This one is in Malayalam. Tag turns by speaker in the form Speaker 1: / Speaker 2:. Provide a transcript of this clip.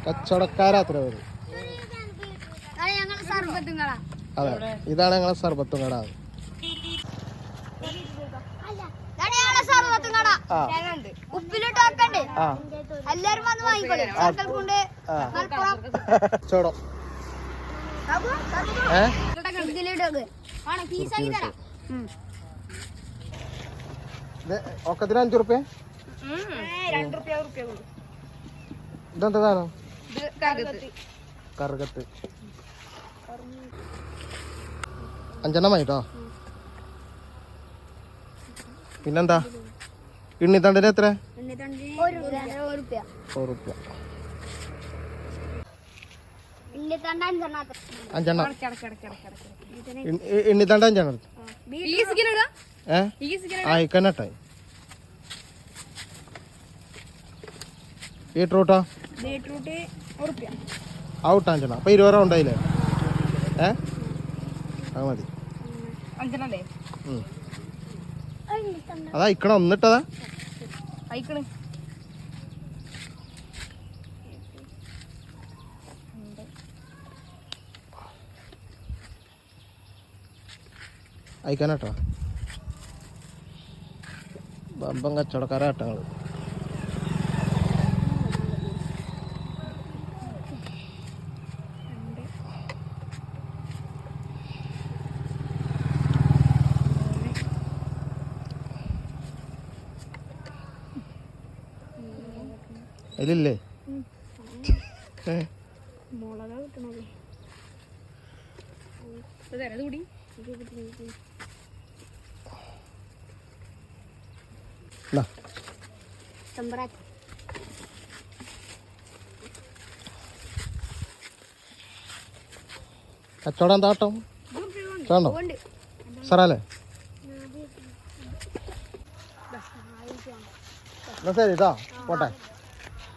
Speaker 1: കച്ചവടക്കാരത്ര പേര്. അതെ, ഇതാണ് ഞങ്ങളെ സർബത്തും കട. ഒക്കത്തിന് 5 റുപ്യ. ഇതെന്താ സാധനം? കറുകത്ത് 5 പിന്നെന്താ ഇണ്ണിത്തണ്ടിന് എത്ര? 1 റുപ്യ. 5 ഇണ്ണിത്തണ്ട് 5 ആയിക്കന്നട്ടായി. ബീട്രൂട്ടോ ഔട്ട് 5. അപ്പൊ 20 രൂപ ഉണ്ടായില്ലേ? അത് മതി. അതാ അയക്കണം. ഒന്നിട്ടതാ അയക്കാനട്ടോ. ബമ്പം കച്ചവടക്കാരാട്ടങ്ങള്. അതിലില്ലേ? കച്ചവടം എന്താട്ടം വേണ്ടോ സാറല്ലേ? എന്നാ ശരി കേട്ടോ, പോട്ടെ.